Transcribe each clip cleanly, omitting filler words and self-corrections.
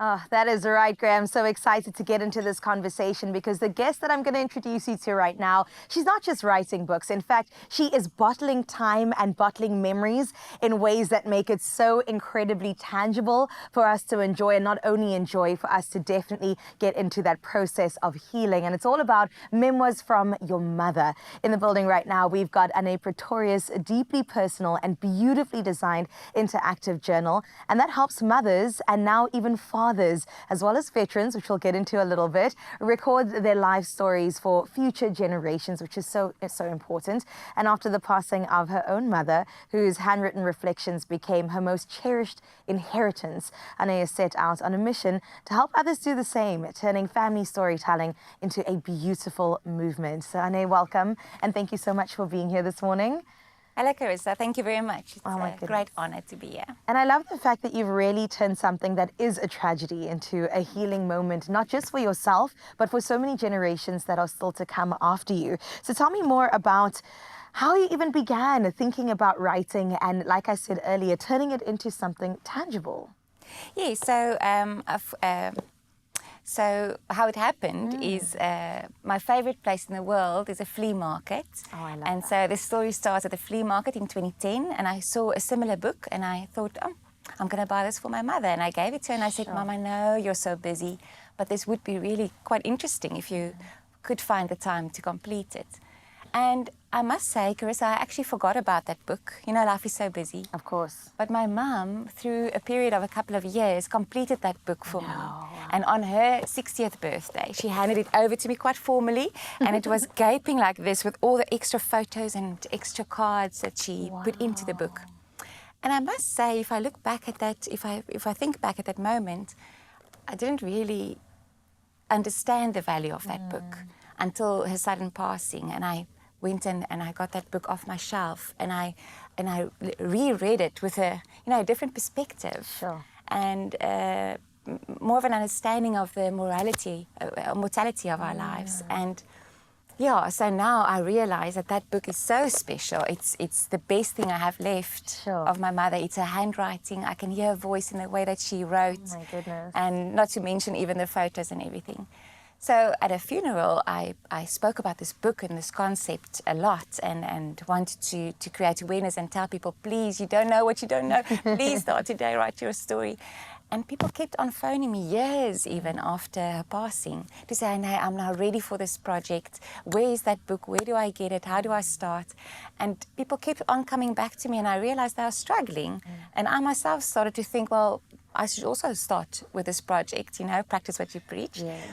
Oh, that is right, Graham. So excited to get into this conversation because the guest that I'm going to introduce you to right now, she's not just writing books. In fact, she is bottling time and bottling memories in ways that make it so incredibly tangible for us to enjoy, and not only enjoy, for us to definitely get into that process of healing. And it's all about Memoirs from Your Mother. In the building right now, we've got a Pretorius, deeply personal and beautifully designed interactive journal. And that helps mothers and now even fathers, as well as veterans, which we'll get into a little bit, record their life stories for future generations, which is so important. And after the passing of her own mother, whose handwritten reflections became her most cherished inheritance, Ane set out on a mission to help others do the same, turning family storytelling into a beautiful movement. So Ane, welcome, and thank you so much for being here this morning. Hello, Carissa. Thank you very much. It's a great honor to be here. And I love the fact that you've really turned something that is a tragedy into a healing moment, not just for yourself, but for so many generations that are still to come after you. So tell me more about how you even began thinking about writing and, like I said earlier, turning it into something tangible. Yeah, so how it happened is my favorite place in the world is a flea market. Oh, I love and that. so the story starts at the flea market in 2010, and I saw a similar book and I thought, oh, I'm going to buy this for my mother. And I gave it to her and I said, Mom, I know you're so busy, but this would be really quite interesting if you could find the time to complete it. And I must say, Carissa, I actually forgot about that book. You know, life is so busy. Of course. But my mum, through a period of a couple of years, completed that book for me. And on her 60th birthday, she handed it over to me quite formally. And it was gaping like this with all the extra photos and extra cards that she put into the book. And I must say, if I look back at that, if I think back at that moment, I didn't really understand the value of that book until her sudden passing. And I went in and I got that book off my shelf and I reread it with a different perspective. Sure. And more of an understanding of the mortality of our lives. And yeah, so now I realize that book is so special. It's the best thing I have left of my mother. It's her handwriting. I can hear her voice in the way that she wrote. Oh my goodness. And not to mention even the photos and everything. So at a funeral, I spoke about this book and this concept a lot and wanted to create awareness and tell people, please, you don't know what you don't know. Please start today, write your story. And people kept on phoning me years even after her passing to say, no, I'm now ready for this project. Where is that book? Where do I get it? How do I start? And people kept on coming back to me and I realized they were struggling. And I myself started to think, well, I should also start with this project, practice what you preach. Yes.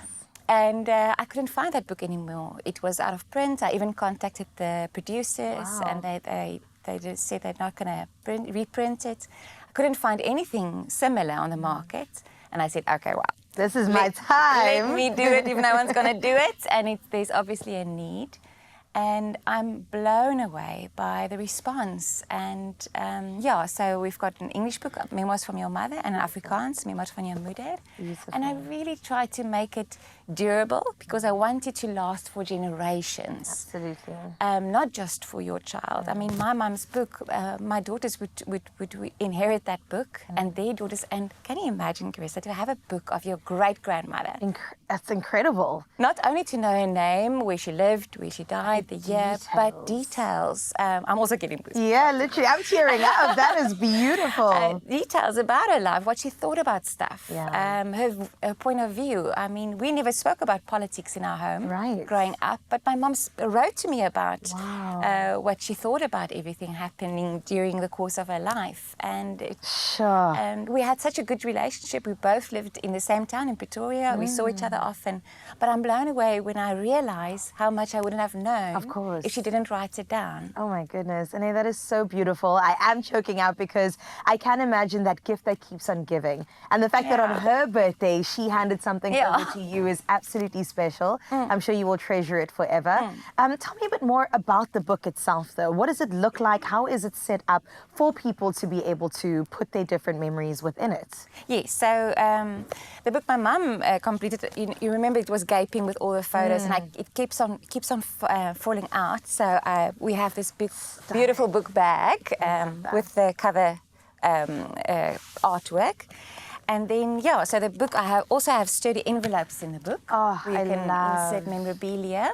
And I couldn't find that book anymore. It was out of print. I even contacted the producers and they just said they're not going to reprint it. I couldn't find anything similar on the market. And I said, okay, well, this is my time. Let me do it if no one's going to do it. And there's obviously a need. And I'm blown away by the response. And so we've got an English book, Memoirs from Your Mother, and an Afrikaans, Memoirs van Jou Moeder. Beautiful. And I really tried to make it durable because I want it to last for generations. Absolutely. Not just for your child. I mean, my mum's book, my daughters would inherit that book and their daughters. And can you imagine, Carissa, to have a book of your great-grandmother? That's incredible. Not only to know her name, where she lived, where she died, the year, but details. I'm also getting goosebumps. Yeah, literally, I'm tearing up. That is beautiful. Details about her life, what she thought about stuff, her point of view. I mean, we never spoke about politics in our home growing up, but my mum wrote to me about what she thought about everything happening during the course of her life. And and we had such a good relationship. We both lived in the same town in Pretoria. We saw each other often. But I'm blown away when I realize how much I wouldn't have known if she didn't write it down. Oh my goodness. And that is so beautiful. I am choking out because I can imagine that gift that keeps on giving. And the fact that on her birthday, she handed something over to you is absolutely special. I'm sure you will treasure it forever. Tell me a bit more about the book itself, though. What does it look like? How is it set up for people to be able to put their different memories within it? Yes, so the book my mum completed, you remember it was gaping with all the photos and it keeps on falling out. So we have this big, beautiful book bag with the cover artwork. And then, so the book, also have sturdy envelopes in the book. Oh, where you can insert memorabilia.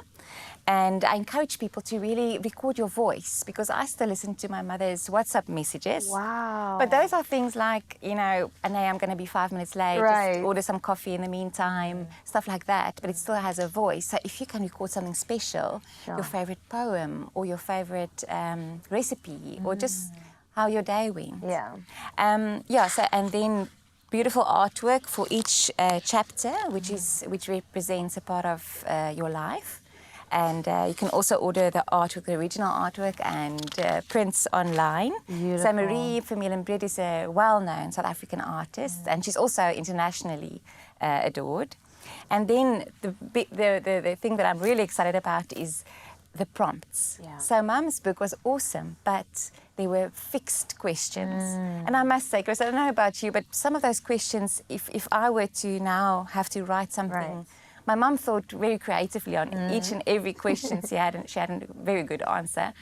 And I encourage people to really record your voice, because I still listen to my mother's WhatsApp messages. Wow. But those are things like, Anne, I'm going to be 5 minutes late, just order some coffee in the meantime, stuff like that. But it still has a voice. So if you can record something special, your favorite poem or your favorite recipe, or just how your day went. And then beautiful artwork for each chapter, which represents a part of your life. And you can also order the artwork, the original artwork, and prints online. Beautiful. So Marie Vermeulen-Brit is a well-known South African artist, and she's also internationally adored. And then the thing that I'm really excited about is the prompts. So Mum's book was awesome, but there were fixed questions. And I must say, Chris, I don't know about you, but some of those questions, if I were to now have to write something, my mum thought very creatively on each and every question she had a very good answer.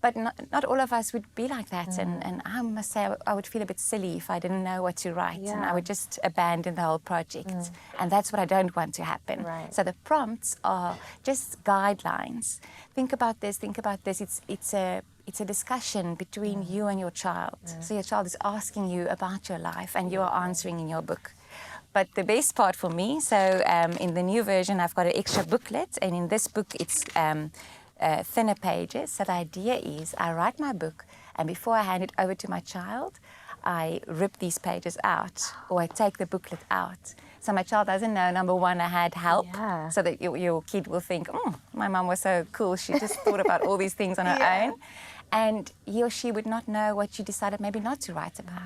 But not all of us would be like that. And I must say, I would feel a bit silly if I didn't know what to write. And I would just abandon the whole project. And that's what I don't want to happen. So the prompts are just guidelines. Think about this, think about this. It's a discussion between you and your child. So your child is asking you about your life, and you are answering in your book. But the best part for me, so in the new version, I've got an extra booklet, and in this book, it's thinner pages. So the idea is I write my book, and before I hand it over to my child, I rip these pages out, or I take the booklet out. So my child doesn't know, number one, I had help, so that your kid will think, my mum was so cool, she just thought about all these things on her own. And he or she would not know what you decided maybe not to write about.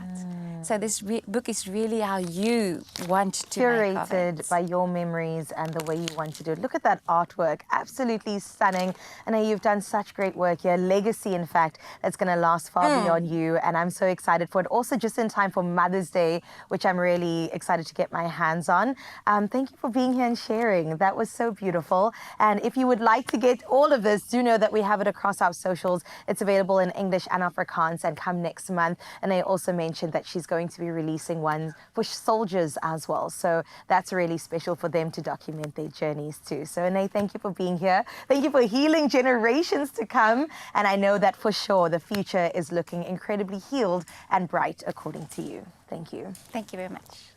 So this book is really how you want to make of it. Curated by your memories and the way you want to do it. Look at that artwork, absolutely stunning. I know you've done such great work here, legacy in fact, that's going to last far beyond you, and I'm so excited for it. Also just in time for Mother's Day, which I'm really excited to get my hands on. Thank you for being here and sharing. That was so beautiful. And if you would like to get all of this, do know that we have it across our socials. It's available in English and Afrikaans, and come next month. And I also mentioned that she's going to be releasing one for soldiers as well. So that's really special for them to document their journeys too. So Anae, thank you for being here. Thank you for healing generations to come. And I know that for sure the future is looking incredibly healed and bright according to you. Thank you. Thank you very much.